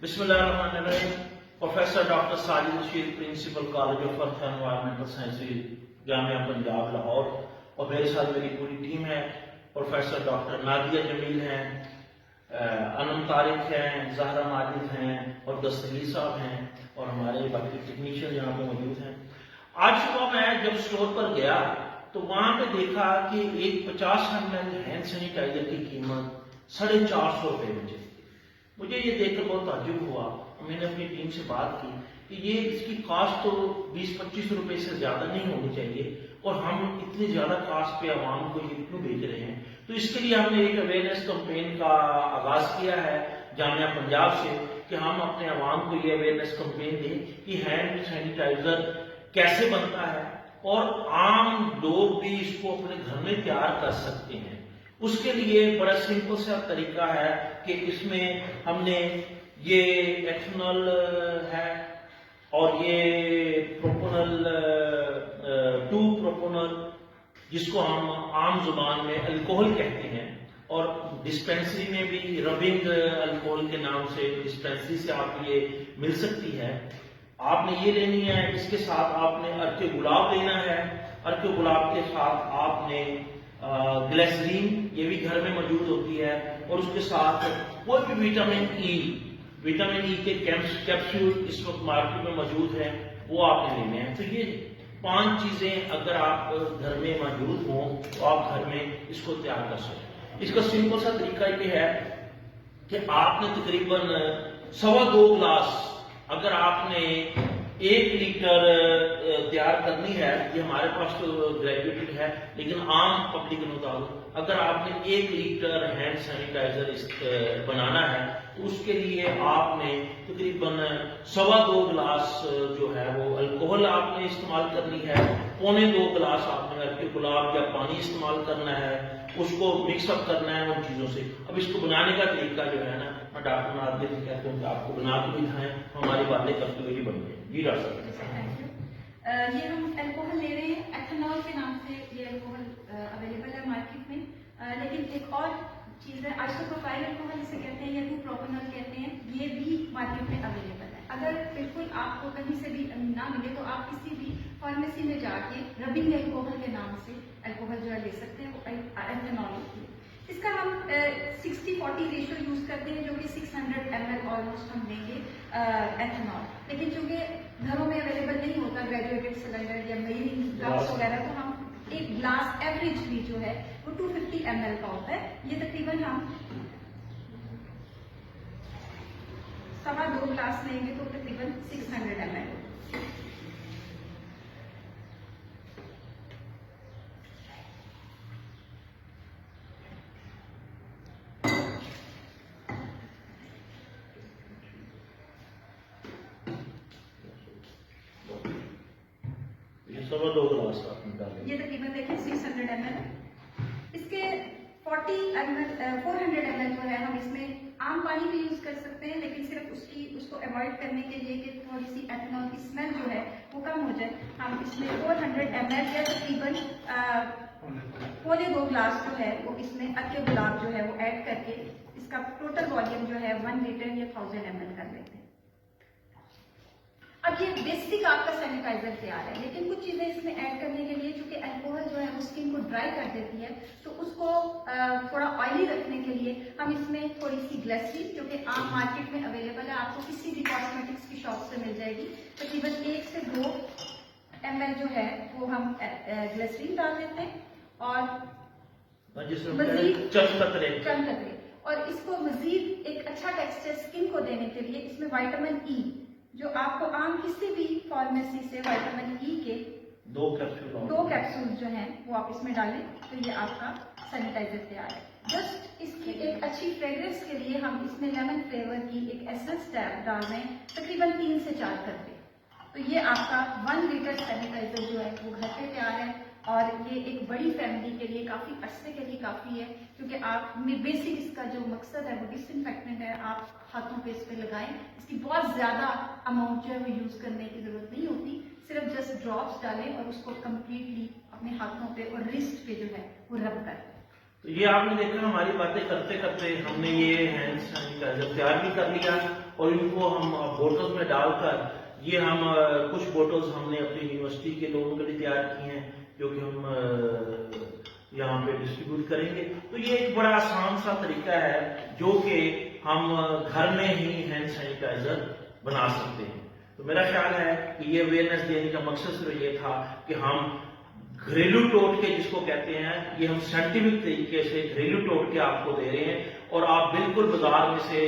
بسم اللہ الرحمن الرحیم. Professor doctor Sajid Rashid, principal college of earth and environmental sciences, Jamia Punjab Lahore, اور میرے ساتھ میری پوری ٹیم ہے. پروفیسر ڈاکٹر نادیہ جمیل ہیں، انم طارق ہیں، زہرا ماجد ہیں، اور دستگیر صاحب ہیں، اور ہمارے باقی ٹیکنیشین یہاں پہ موجود ہیں. آج صبح میں جب اسٹور پر گیا تو وہاں پہ دیکھا کہ ایک 50 ml ہینڈ سینیٹائزر کی قیمت 450 روپے میں چلی. مجھے یہ دیکھ کر بہت تعجب ہوا. میں نے اپنی ٹیم سے بات کی کہ یہ اس کی کاسٹ تو 20-25 روپے سے زیادہ نہیں ہونی چاہیے، اور ہم اتنی زیادہ کاسٹ پہ عوام کو یہ کیوں بیچ رہے ہیں. تو اس کے لیے ہم نے ایک اویئرنیس کمپین کا آغاز کیا ہے جامعہ پنجاب سے، کہ ہم اپنے عوام کو یہ اویئرنیس کمپین دیں کہ ہینڈ سینیٹائزر کیسے بنتا ہے، اور عام لوگ بھی اس کو اپنے گھر میں تیار کر سکتے ہیں. اس کے لیے بڑا سمپل سا طریقہ ہے کہ اس میں ہم نے یہ ایتھنول ہے، اور یہ پروپونل 2 پروپونل، جس کو ہم عام زبان میں الکوہل کہتے ہیں، اور ڈسپینسری میں بھی ربنگ الکوہل کے نام سے ڈسپینسری سے آپ یہ مل سکتی ہے. آپ نے یہ لینی ہے. اس کے ساتھ آپ نے ارک گلاب لینا ہے. ارک گلاب کے ساتھ آپ نے گلیسرین، یہ بھی گھر میں موجود ہوتی ہے، اور اس کے ساتھ کوئی بھی وٹامن ای کے کیپسول اس وقت مارکیٹ میں موجود ہیں، وہ آپ نے لینے ہیں. تو یہ 5 چیزیں اگر آپ گھر میں موجود ہوں تو آپ گھر میں اس کو تیار کر سکیں. اس کا سمپل سا طریقہ یہ ہے کہ آپ نے تقریباً 2.25 گلاس، اگر آپ نے 1 لیٹر تیار کرنی ہے، یہ ہمارے پاس تو گریجویٹڈ ہے، لیکن عام پبلک کے مطابق اگر آپ نے 1 لیٹر ہینڈ سینیٹائزر بنانا ہے تو اس کے لیے آپ نے تقریباً 2.25 گلاس جو ہے وہ الکوہل آپ نے استعمال کرنی ہے. 2.25 گلاس آپ نے ارک گلاب یا پانی استعمال کرنا ہے. اس کو مکس اپ کرنا ہے ان چیزوں سے. اب اس کو بنانے کا طریقہ جو ہے نا، میں ڈاکٹر نادیہ سے کہتا ہوں کہ آپ کو بنا کے بھی دکھائیں، ہماری باتیں کرتے ہوئے ہی بن گئے. جی ڈاکٹر صاحب. یہ ہم الکوہل لے رہے ہیں، ایتھنول کے نام سے یہ الکوہل اویلیبل ہے مارکیٹ میں. لیکن ایک اور چیز ہے، آئسوپروپائل الکوہل اسے کہتے ہیں، یا 2 پروپونل کہتے ہیں، یہ بھی مارکیٹ میں اویلیبل ہے. اگر بالکل آپ کو کہیں سے بھی نہ ملے تو آپ کسی بھی فارمیسی میں جا کے ربنگ الکوہل کے نام سے الکوہل جو ہے لے سکتے ہیں. وہ ایتھنول ہوتی ہے. اس کا ہم 60-40 ریشو یوز کرتے ہیں، جو کہ 600 ml آلموسٹ ہم لیں گے ایتھنول. لیکن چونکہ گھروں میں اویلیبل نہیں ہوتا گریجویٹڈ سلنڈر یا میری گلاس وغیرہ، تو ہم 1 گلاس ایوریج بھی جو ہے وہ 250 ml کا ہوتا ہے. یہ تقریباً ہم 2.25 گلاس لیں گے تو تقریباً 600 ml. یہ 2.25 گلاس آپ نے ڈالے. یہ تقریباً دیکھیں 600 ml. اس کے 400 ml جو ہے ہم اس میں عام پانی بھی یوز کر سکتے ہیں، لیکن صرف اس کو اوائڈ کرنے کے لیے کہ تھوڑی سی ایتھنول کی اسمیل جو ہے وہ کم ہو جائے، ہم اس میں 400 ml یا تقریباً 2.25 گلاس جو ہے وہ اس میں ارک گلاب جو ہے وہ ایڈ کر کے اس کا ٹوٹل والیوم جو ہے 1 لیٹر یا 1000 ml کر لیتے ہیں. اب یہ بیسک آپ کا سینیٹائزر تیار ہے، لیکن کچھ چیزیں اس میں ایڈ کرنے کے لیے، چونکہ الکوہل جو ہے وہ اسکن کو ڈرائی کر دیتی ہے، تو اس کو تھوڑا آئلی رکھنے کے لیے ہم اس میں تھوڑی سی گلیسرین، جو کہ عام مارکیٹ میں اویلیبل ہے، آپ کو کسی بھی کاسمیٹکس کی شاپ سے مل جائے گی، تقریباً 1 سے 2 ml جو ہے وہ ہم گلیسرین ڈال دیتے ہیں، اور مزید چند قطرے. اور اس کو مزید ایک اچھا ٹیکسچر اسکن کو دینے کے لیے اس میں وائٹامن ای، جو آپ کو عام کسی بھی فارمیسی سے وائٹامن ای کے 2 کیپسول جو ہیں وہ آپ اس میں ڈالیں، تو یہ آپ کا سینیٹائزر تیار ہے. جسٹ اس کی ایک اچھی فریگرنس کے لیے ہم اس میں لیمن فلیور کی ایک ایسنس ڈال رہے ہیں، تقریباً 3 سے 4 قطرے. تو یہ آپ کا 1 لیٹر سینیٹائزر جو ہے وہ گھر پہ تیار ہے، اور یہ ایک بڑی فیملی کے لیے کافی عرصے کے لیے کافی ہے، کیونکہ آپ بیسک اس کا جو مقصد ہے وہ ڈس انفیکٹنٹ ہے. آپ ہاتھوں پہ اس پہ لگائیں، اس کی بہت زیادہ اماؤنٹ جو ہے وہ یوز کرنے کی ضرورت نہیں ہوتی، صرف جسٹ ڈراپس ڈالیں اور اس کو کمپلیٹلی اپنے ہاتھوں پہ اور رسٹ پہ جو ہے وہ رب کریں. تو یہ آپ نے دیکھا ہماری باتیں کرتے کرتے ہم نے یہ ہینڈ سینیٹائزر تیار بھی کر لیا اور ان کو ہم بوٹلز میں ڈال کر یہ ہم کچھ بوٹلز ہم نے اپنی یونیورسٹی کے لوگوں کے لیے تیار کی ہیں جو کہ ہم یہاں پہ ڈسٹریبیوٹ کریں گے. تو یہ ایک بڑا آسان سا طریقہ ہے جو کہ ہم گھر میں ہی ہینڈ سینیٹائزر بنا سکتے ہیں. تو میرا خیال ہے کہ یہ اویئرنیس دینے کا مقصد صرف یہ تھا کہ ہم گھریلو ٹوٹکے جس کو کہتے ہیں یہ ہم سائنٹیفک طریقے سے گھریلو ٹوٹکے آپ کو دے رہے ہیں اور آپ بالکل بازار میں سے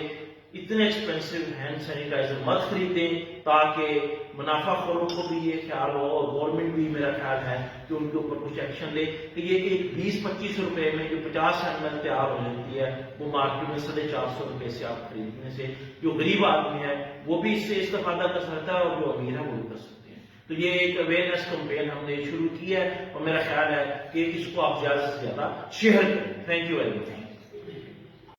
اتنے ایکسپینسو ہینڈ سینیٹائزر مت خریدیں تاکہ منافع خوروں کو بھی یہ خیال ہو اور گورنمنٹ بھی میرا خیال ہے کہ ان کے اوپر کچھ ایکشن لے کہ یہ ایک 20-25 روپے میں جو 50 ml تیار ہو جاتی ہے وہ مارکیٹ میں 450 روپے سے آپ خریدنے سے جو غریب آدمی ہے وہ بھی اس سے استفادہ کر سکتا ہے اور جو امیر ہے وہ بھی کر سکتے ہیں. تو یہ ایک اویئرنیس کمپین ہم نے شروع کی ہے اور میرا خیال ہے کہ اس کو آپ زیادہ سے زیادہ شیئر کریں. Thank you very much.